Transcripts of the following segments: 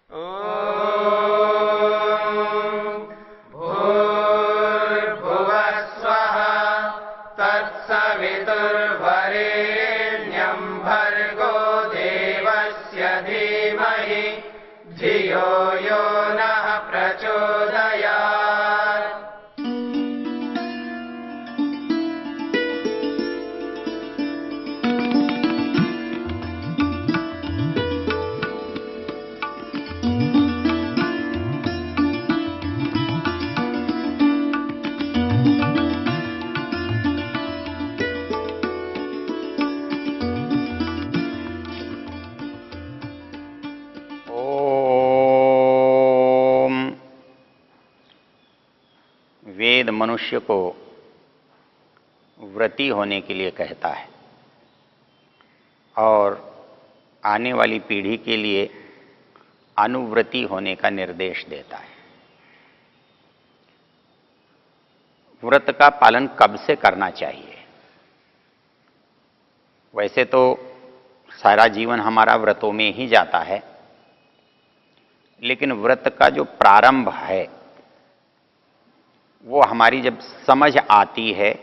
भूर्भुवः स्वः तत्सवितुर्वरेण्यं भर्गो देवस्य धीमहि धियो यो नः प्रचोदयात्। वेद मनुष्य को व्रती होने के लिए कहता है और आने वाली पीढ़ी के लिए अनुव्रती होने का निर्देश देता है। व्रत का पालन कब से करना चाहिए? वैसे तो सारा जीवन हमारा व्रतों में ही जाता है, लेकिन व्रत का जो प्रारंभ है वो हमारी जब समझ आती है,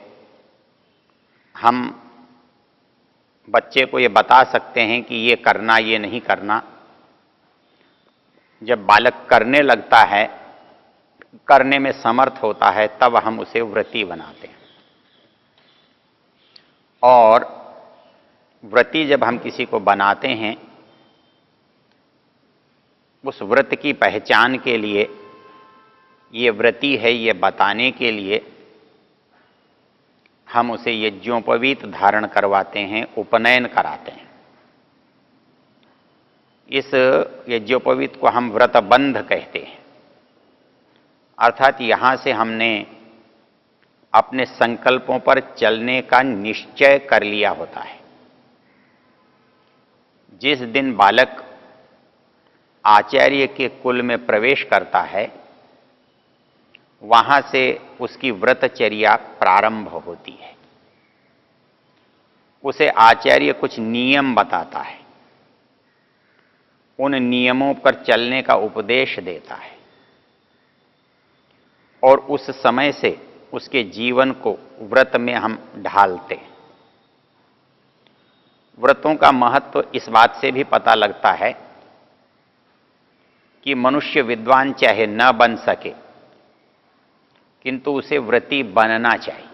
हम बच्चे को ये बता सकते हैं कि ये करना ये नहीं करना। जब बालक करने लगता है, करने में समर्थ होता है, तब हम उसे व्रती बनाते हैं। और व्रती जब हम किसी को बनाते हैं, उस व्रत की पहचान के लिए, ये व्रती है ये बताने के लिए हम उसे यज्ञोपवीत धारण करवाते हैं, उपनयन कराते हैं। इस यज्ञोपवीत को हम व्रतबंध कहते हैं। अर्थात यहाँ से हमने अपने संकल्पों पर चलने का निश्चय कर लिया होता है। जिस दिन बालक आचार्य के कुल में प्रवेश करता है, वहां से उसकी व्रतचर्या प्रारंभ होती है। उसे आचार्य कुछ नियम बताता है, उन नियमों पर चलने का उपदेश देता है और उस समय से उसके जीवन को व्रत में हम ढालते हैं। व्रतों का महत्व इस बात से भी पता लगता है कि मनुष्य विद्वान चाहे न बन सके, किंतु उसे व्रती बनना चाहिए।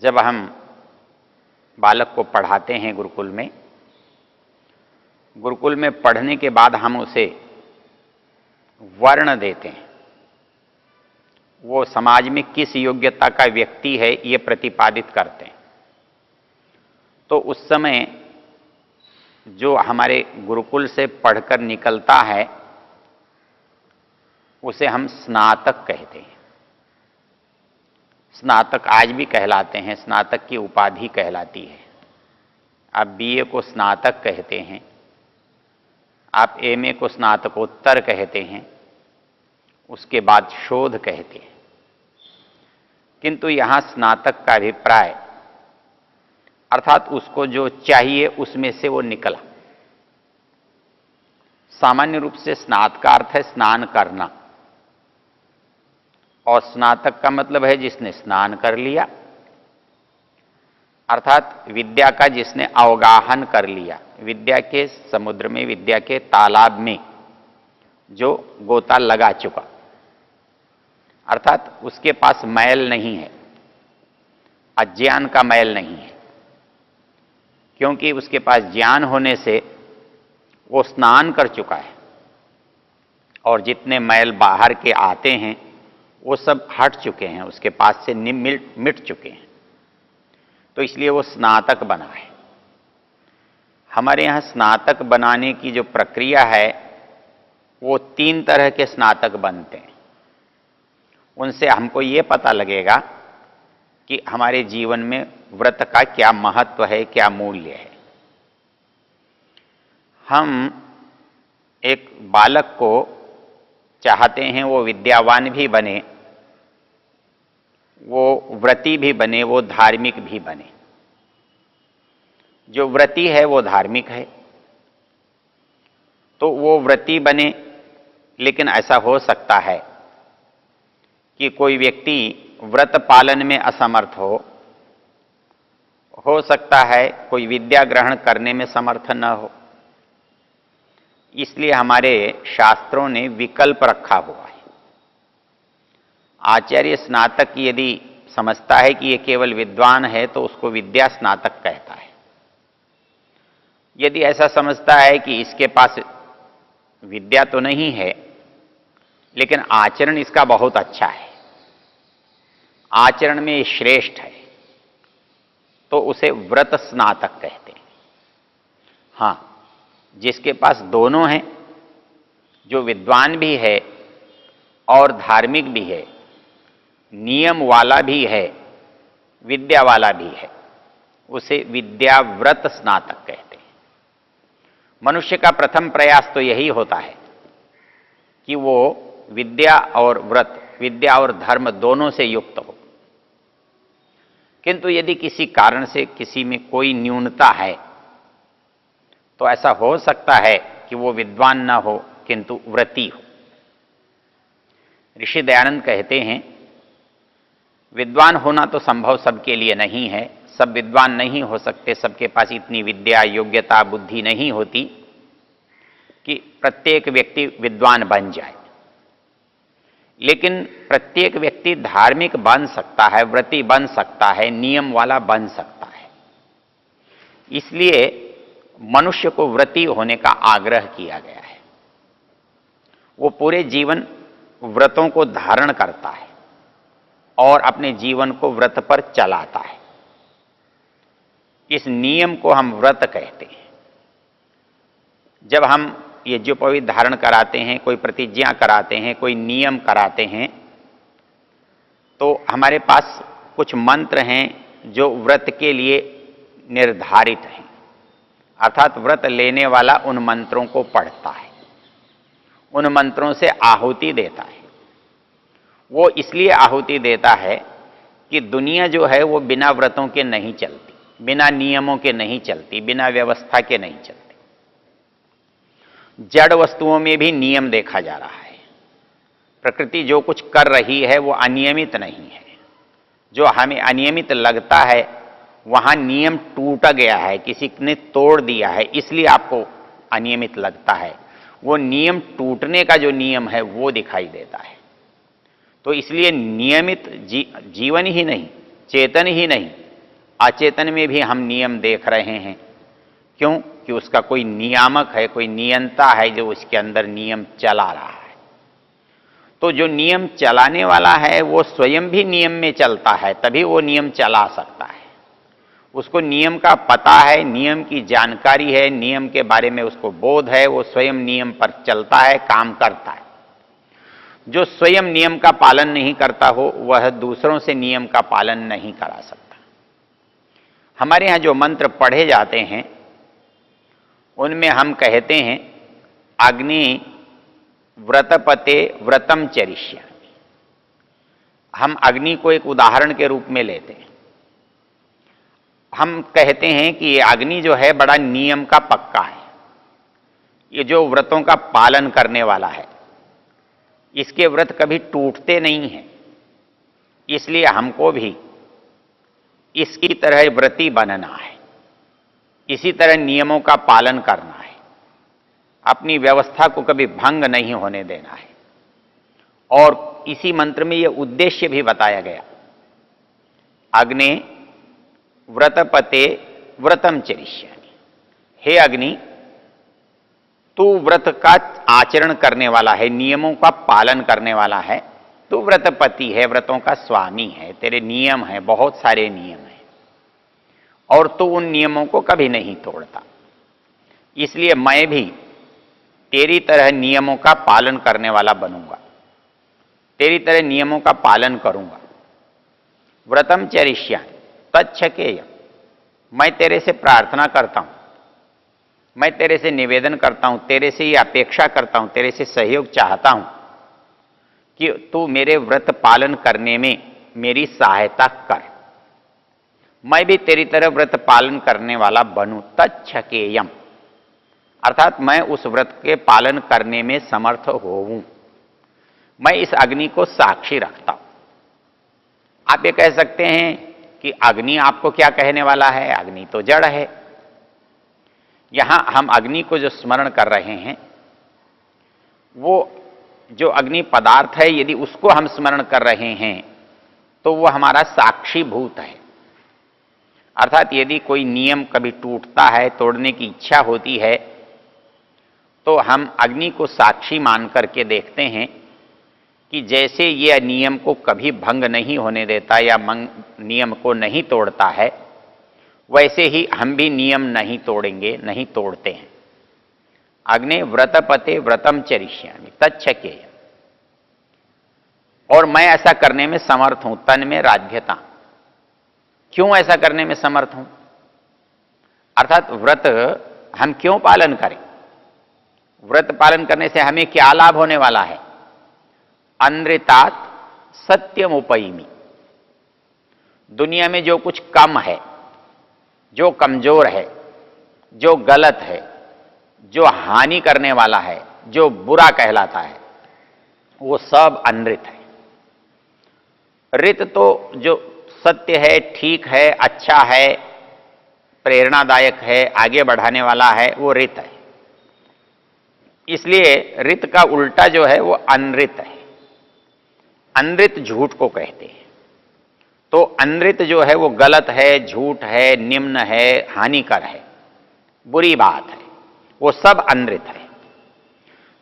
जब हम बालक को पढ़ाते हैं गुरुकुल में पढ़ने के बाद हम उसे वर्ण देते हैं। वो समाज में किस योग्यता का व्यक्ति है ये प्रतिपादित करते हैं। तो उस समय जो हमारे गुरुकुल से पढ़कर निकलता है उसे हम स्नातक कहते हैं। स्नातक आज भी कहलाते हैं, स्नातक की उपाधि कहलाती है। आप बीए को स्नातक कहते हैं, आप एमए को स्नातकोत्तर कहते हैं, उसके बाद शोध कहते हैं। किंतु यहाँ स्नातक का अभिप्राय अर्थात उसको जो चाहिए उसमें से वो निकला। सामान्य रूप से स्नात का अर्थ है स्नान करना, और स्नातक का मतलब है जिसने स्नान कर लिया, अर्थात विद्या का जिसने अवगाहन कर लिया। विद्या के समुद्र में, विद्या के तालाब में जो गोता लगा चुका, अर्थात उसके पास मैल नहीं है, अज्ञान का मैल नहीं है, क्योंकि उसके पास ज्ञान होने से वो स्नान कर चुका है और जितने मैल बाहर के आते हैं वो सब हट चुके हैं, उसके पास से मिट चुके हैं। तो इसलिए वो स्नातक बना है। हमारे यहाँ स्नातक बनाने की जो प्रक्रिया है वो 3 तरह के स्नातक बनते हैं। उनसे हमको ये पता लगेगा कि हमारे जीवन में व्रत का क्या महत्व है, क्या मूल्य है। हम एक बालक को चाहते हैं वो विद्यावान भी बने, वो व्रती भी बने, वो धार्मिक भी बने। जो व्रती है वो धार्मिक है, तो वो व्रती बने। लेकिन ऐसा हो सकता है कि कोई व्यक्ति व्रत पालन में असमर्थ हो सकता है कोई विद्या ग्रहण करने में समर्थ न हो। इसलिए हमारे शास्त्रों ने विकल्प रखा हुआ है। आचार्य स्नातक यदि समझता है कि ये केवल विद्वान है तो उसको विद्या स्नातक कहता है। यदि ऐसा समझता है कि इसके पास विद्या तो नहीं है लेकिन आचरण इसका बहुत अच्छा है, आचरण में श्रेष्ठ है, तो उसे व्रत स्नातक कहते हैं। हां, जिसके पास दोनों हैं, जो विद्वान भी है और धार्मिक भी है, नियम वाला भी है, विद्या वाला भी है, उसे विद्याव्रत स्नातक कहते हैं। मनुष्य का प्रथम प्रयास तो यही होता है कि वो विद्या और व्रत, विद्या और धर्म दोनों से युक्त हो। किंतु यदि किसी कारण से किसी में कोई न्यूनता है तो ऐसा हो सकता है कि वो विद्वान न हो किंतु व्रती हो। ऋषि दयानंद कहते हैं, विद्वान होना तो संभव सबके लिए नहीं है, सब विद्वान नहीं हो सकते, सबके पास इतनी विद्या, योग्यता, बुद्धि नहीं होती कि प्रत्येक व्यक्ति विद्वान बन जाए। लेकिन प्रत्येक व्यक्ति धार्मिक बन सकता है, व्रती बन सकता है, नियम वाला बन सकता है। इसलिए मनुष्य को व्रती होने का आग्रह किया गया है। वो पूरे जीवन व्रतों को धारण करता है और अपने जीवन को व्रत पर चलाता है। इस नियम को हम व्रत कहते हैं। जब हम ये जो पवित्र धारण कराते हैं, कोई प्रतिज्ञा कराते हैं, कोई नियम कराते हैं, तो हमारे पास कुछ मंत्र हैं जो व्रत के लिए निर्धारित हैं। अर्थात व्रत लेने वाला उन मंत्रों को पढ़ता है, उन मंत्रों से आहुति देता है। वो इसलिए आहुति देता है कि दुनिया जो है वो बिना व्रतों के नहीं चलती, बिना नियमों के नहीं चलती, बिना व्यवस्था के नहीं चलती। जड़ वस्तुओं में भी नियम देखा जा रहा है। प्रकृति जो कुछ कर रही है वो अनियमित नहीं है। जो हमें अनियमित लगता है वहां नियम टूट गया है, किसी ने तोड़ दिया है, इसलिए आपको अनियमित लगता है। वो नियम टूटने का जो नियम है वो दिखाई देता है। तो इसलिए नियमित जीवन ही नहीं, चेतन ही नहीं, अचेतन में भी हम नियम देख रहे हैं। क्यों? कि उसका कोई नियामक है, कोई नियंता है जो उसके अंदर नियम चला रहा है। तो जो नियम चलाने वाला है वो स्वयं भी नियम में चलता है, तभी वो नियम चला सकता है। उसको नियम का पता है, नियम की जानकारी है, नियम के बारे में उसको बोध है, वो स्वयं नियम पर चलता है, काम करता है। जो स्वयं नियम का पालन नहीं करता हो वह दूसरों से नियम का पालन नहीं करा सकता। हमारे यहाँ जो मंत्र पढ़े जाते हैं उनमें हम कहते हैं, अग्नि व्रतपते व्रतम चरिष्यामि। हम अग्नि को एक उदाहरण के रूप में लेते हैं। हम कहते हैं कि ये अग्नि जो है बड़ा नियम का पक्का है, ये जो व्रतों का पालन करने वाला है, इसके व्रत कभी टूटते नहीं हैं। इसलिए हमको भी इसकी तरह व्रती बनना है, इसी तरह नियमों का पालन करना है, अपनी व्यवस्था को कभी भंग नहीं होने देना है। और इसी मंत्र में यह उद्देश्य भी बताया गया, अग्नि व्रतपते व्रतम चरिष्यामि। हे अग्नि, तू व्रत का आचरण करने वाला है, नियमों का पालन करने वाला है, तू व्रतपति है, व्रतों का स्वामी है, तेरे नियम है, बहुत सारे नियम हैं और तू उन नियमों को कभी नहीं तोड़ता। इसलिए मैं भी तेरी तरह नियमों का पालन करने वाला बनूंगा, तेरी तरह नियमों का पालन करूंगा। व्रतम चरिष्यामि तच्छकेयम्। मैं तेरे से प्रार्थना करता हूं, मैं तेरे से निवेदन करता हूं, तेरे से ये अपेक्षा करता हूं, तेरे से सहयोग चाहता हूं कि तू मेरे व्रत पालन करने में मेरी सहायता कर, मैं भी तेरी तरह व्रत पालन करने वाला बनूं। तच्छकेयम्। अर्थात मैं उस व्रत के पालन करने में समर्थ होऊं, मैं इस अग्नि को साक्षी रखता हूं। आप ये कह सकते हैं कि अग्नि आपको क्या कहने वाला है, अग्नि तो जड़ है। यहां हम अग्नि को जो स्मरण कर रहे हैं, वो जो अग्नि पदार्थ है, यदि उसको हम स्मरण कर रहे हैं तो वो हमारा साक्षी भूत है। अर्थात यदि कोई नियम कभी टूटता है, तोड़ने की इच्छा होती है, तो हम अग्नि को साक्षी मान करके देखते हैं कि जैसे ये नियम को कभी भंग नहीं होने देता या नियम को नहीं तोड़ता है, वैसे ही हम भी नियम नहीं तोड़ेंगे, नहीं तोड़ते हैं। अग्ने व्रतपते व्रतम चरिष्यामि तच्छकेय, और मैं ऐसा करने में समर्थ हूं, तन में राध्यता। क्यों ऐसा करने में समर्थ हूं? अर्थात व्रत हम क्यों पालन करें? व्रत पालन करने से हमें क्या लाभ होने वाला है? अनृतात सत्यम उपैमि। दुनिया में जो कुछ कम है, जो कमजोर है, जो गलत है, जो हानि करने वाला है, जो बुरा कहलाता है, वो सब अनृत है। ऋत तो जो सत्य है, ठीक है, अच्छा है, प्रेरणादायक है, आगे बढ़ाने वाला है, वो ऋत है। इसलिए ऋत का उल्टा जो है वो अनृत है। अनृत झूठ को कहते हैं। तो अनृत जो है वो गलत है, झूठ है, निम्न है, हानिकर है, बुरी बात है, वो सब अनृत है।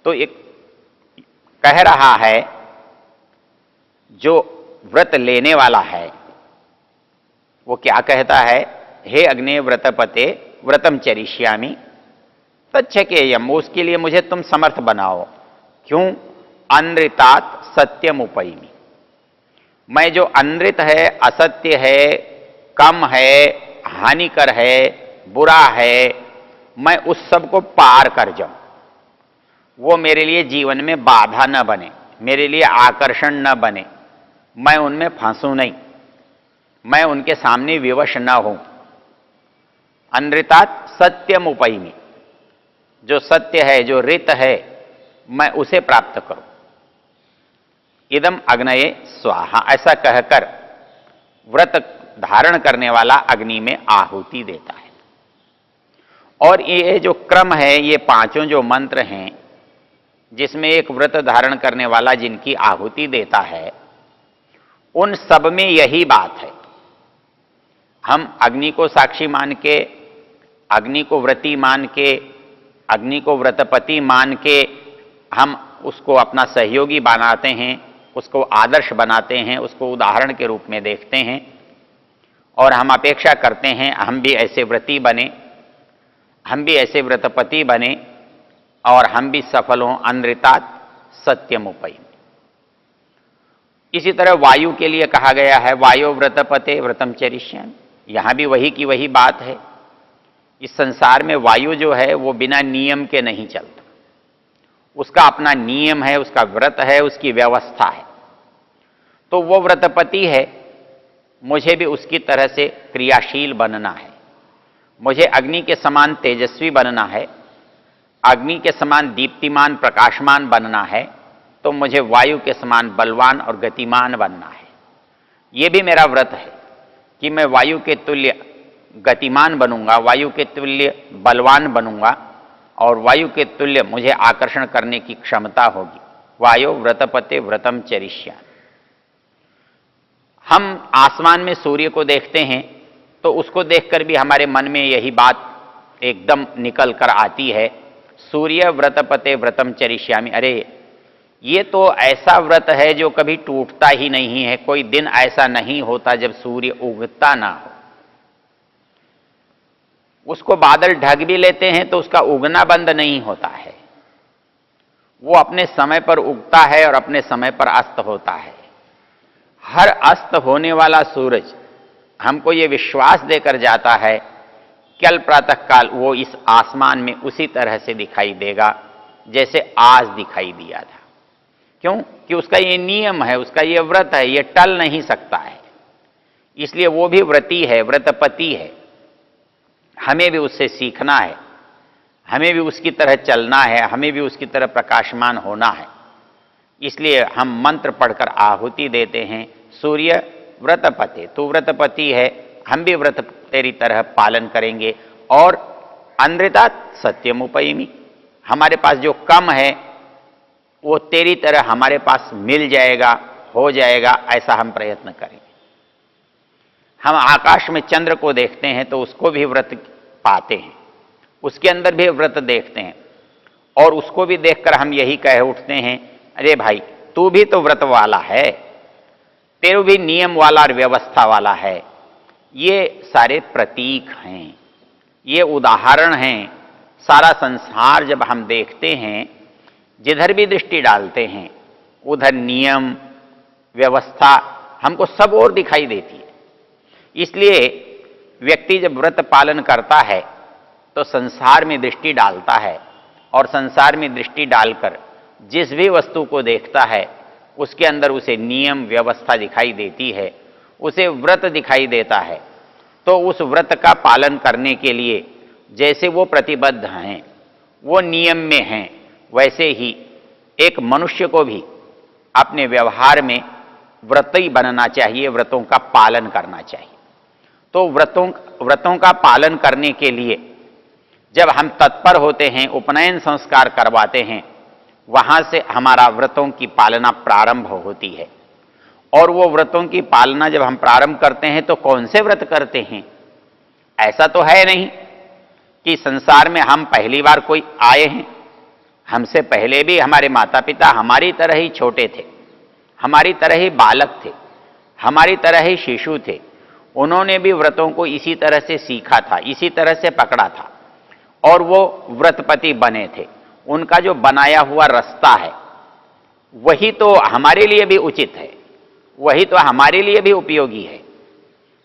तो एक कह रहा है, जो व्रत लेने वाला है वो क्या कहता है? हे अग्ने व्रतपते व्रतम चरिष्यामि तच्छकेयम, उसके लिए मुझे तुम समर्थ बनाओ। क्यों? अनृतात सत्यम उपैमि। मैं जो अनृत है, असत्य है, कम है, हानिकर है, बुरा है, मैं उस सब को पार कर जाऊं। वो मेरे लिए जीवन में बाधा न बने, मेरे लिए आकर्षण न बने, मैं उनमें फंसूं नहीं, मैं उनके सामने विवश न हूं। अनृतात सत्यम उपैमि, जो सत्य है, जो ऋत है, मैं उसे प्राप्त करूं। इदम अग्नये स्वाहा, ऐसा कहकर व्रत धारण करने वाला अग्नि में आहुति देता है। और ये जो क्रम है, ये पांचों जो मंत्र हैं, जिसमें एक व्रत धारण करने वाला जिनकी आहुति देता है, उन सब में यही बात है। हम अग्नि को साक्षी मान के, अग्नि को व्रती मान के, अग्नि को व्रतपति मान के हम उसको अपना सहयोगी बनाते हैं, उसको आदर्श बनाते हैं, उसको उदाहरण के रूप में देखते हैं, और हम अपेक्षा करते हैं हम भी ऐसे व्रती बने, हम भी ऐसे व्रतपति बने, और हम भी सफल हों। अनृतात सत्यम उपैमि। इसी तरह वायु के लिए कहा गया है, वायु व्रतपते व्रतम चरिष्यामि। यहां भी वही की वही बात है। इस संसार में वायु जो है वो बिना नियम के नहीं चलता, उसका अपना नियम है, उसका व्रत है, उसकी व्यवस्था है। तो वो व्रतपति है, मुझे भी उसकी तरह से क्रियाशील बनना है, मुझे अग्नि के समान तेजस्वी बनना है, अग्नि के समान दीप्तिमान प्रकाशमान बनना है, तो मुझे वायु के समान बलवान और गतिमान बनना है। ये भी मेरा व्रत है कि मैं वायु के तुल्य गतिमान बनूंगा, वायु के तुल्य बलवान बनूंगा, और वायु के तुल्य मुझे आकर्षण करने की क्षमता होगी। वायु व्रतपते व्रतम चरिष्यामि। हम आसमान में सूर्य को देखते हैं तो उसको देखकर भी हमारे मन में यही बात एकदम निकल कर आती है, सूर्य व्रतपते व्रतम चरिष्यामि। अरे ये तो ऐसा व्रत है जो कभी टूटता ही नहीं है, कोई दिन ऐसा नहीं होता जब सूर्य उगता ना हो। उसको बादल ढक भी लेते हैं तो उसका उगना बंद नहीं होता है, वो अपने समय पर उगता है और अपने समय पर अस्त होता है। हर अस्त होने वाला सूरज हमको ये विश्वास देकर जाता है कल प्रातःकाल वो इस आसमान में उसी तरह से दिखाई देगा जैसे आज दिखाई दिया था। क्यों? कि उसका ये नियम है, उसका ये व्रत है, ये टल नहीं सकता है। इसलिए वो भी व्रती है, व्रतपति है। हमें भी उससे सीखना है, हमें भी उसकी तरह चलना है, हमें भी उसकी तरह प्रकाशमान होना है। इसलिए हम मंत्र पढ़कर आहुति देते हैं, सूर्य व्रतपते, तू व्रतपति है, हम भी व्रत तेरी तरह पालन करेंगे। और अनृता सत्यम उपयमी, हमारे पास जो कम है वो तेरी तरह हमारे पास मिल जाएगा, हो जाएगा, ऐसा हम प्रयत्न करेंगे। हम आकाश में चंद्र को देखते हैं तो उसको भी व्रत पाते हैं, उसके अंदर भी व्रत देखते हैं, और उसको भी देखकर हम यही कह उठते हैं, अरे भाई तू भी तो व्रत वाला है, तेरू भी नियम वाला और व्यवस्था वाला है। ये सारे प्रतीक हैं, ये उदाहरण हैं। सारा संसार जब हम देखते हैं, जिधर भी दृष्टि डालते हैं उधर नियम व्यवस्था हमको सब और दिखाई देती है। इसलिए व्यक्ति जब व्रत पालन करता है तो संसार में दृष्टि डालता है, और संसार में दृष्टि डालकर जिस भी वस्तु को देखता है उसके अंदर उसे नियम व्यवस्था दिखाई देती है, उसे व्रत दिखाई देता है। तो उस व्रत का पालन करने के लिए जैसे वो प्रतिबद्ध हैं, वो नियम में हैं, वैसे ही एक मनुष्य को भी अपने व्यवहार में व्रती बनना चाहिए, व्रतों का पालन करना चाहिए। तो व्रतों का पालन करने के लिए जब हम तत्पर होते हैं, उपनयन संस्कार करवाते हैं, वहां से हमारा व्रतों की पालना प्रारंभ होती है। और वो व्रतों की पालना जब हम प्रारंभ करते हैं तो कौन से व्रत करते हैं? ऐसा तो है नहीं कि संसार में हम पहली बार कोई आए हैं। हमसे पहले भी हमारे माता पिता हमारी तरह ही छोटे थे, हमारी तरह ही बालक थे, हमारी तरह ही शिशु थे। उन्होंने भी व्रतों को इसी तरह से सीखा था, इसी तरह से पकड़ा था, और वो व्रतपति बने थे। उनका जो बनाया हुआ रास्ता है वही तो हमारे लिए भी उचित है, वही तो हमारे लिए भी उपयोगी है।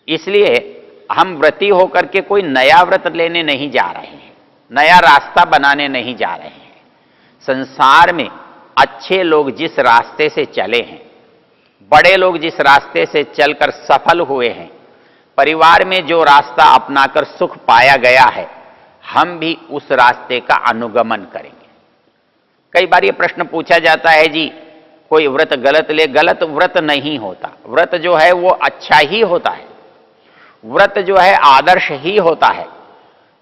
इसलिए हम व्रती होकर के कोई नया व्रत लेने नहीं जा रहे हैं, नया रास्ता बनाने नहीं जा रहे हैं। संसार में अच्छे लोग जिस रास्ते से चले हैं, बड़े लोग जिस रास्ते से चलकर सफल हुए हैं, परिवार में जो रास्ता अपनाकर सुख पाया गया है, हम भी उस रास्ते का अनुगमन करेंगे। कई बार ये प्रश्न पूछा जाता है, जी कोई व्रत गलत ले। गलत व्रत नहीं होता, व्रत जो है वो अच्छा ही होता है, व्रत जो है आदर्श ही होता है।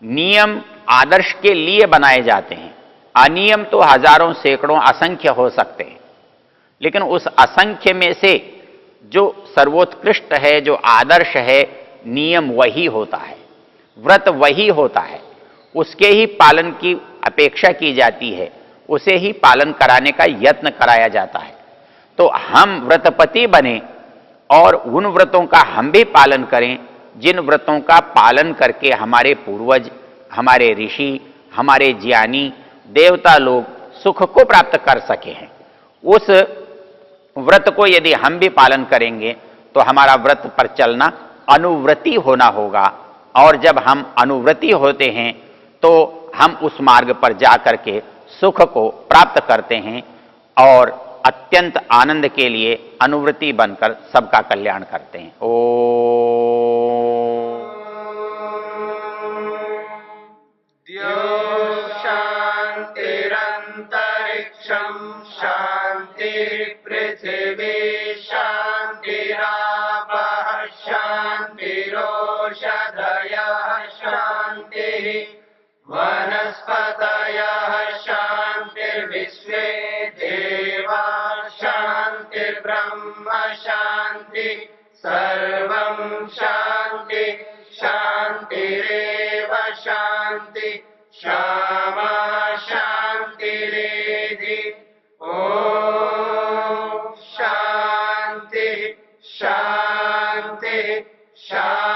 नियम आदर्श के लिए बनाए जाते हैं, अनियम तो हजारों सैकड़ों असंख्य हो सकते हैं, लेकिन उस असंख्य में से जो सर्वोत्कृष्ट है, जो आदर्श है, नियम वही होता है, व्रत वही होता है। उसके ही पालन की अपेक्षा की जाती है, उसे ही पालन कराने का यत्न कराया जाता है। तो हम व्रतपति बने और उन व्रतों का हम भी पालन करें जिन व्रतों का पालन करके हमारे पूर्वज, हमारे ऋषि, हमारे ज्ञानी देवता लोग सुख को प्राप्त कर सके हैं। उस व्रत को यदि हम भी पालन करेंगे तो हमारा व्रत पर चलना अनुव्रति होना होगा, और जब हम अनुव्रति होते हैं तो हम उस मार्ग पर जाकर के सुख को प्राप्त करते हैं और अत्यंत आनंद के लिए अनुव्रति बनकर सबका कल्याण करते हैं। शांतिरंतरिक्षं शांति पृथिवी शांतिरापः शांतिरोषधयः शांतिः वनस्पतयः शांतिर्विश्वे देवा शांतिर्ब्रह्म शांति सर्वं शांति शांतिरेव शांति क्षमा शांतिरेधि। ओम शांति शांति शांति।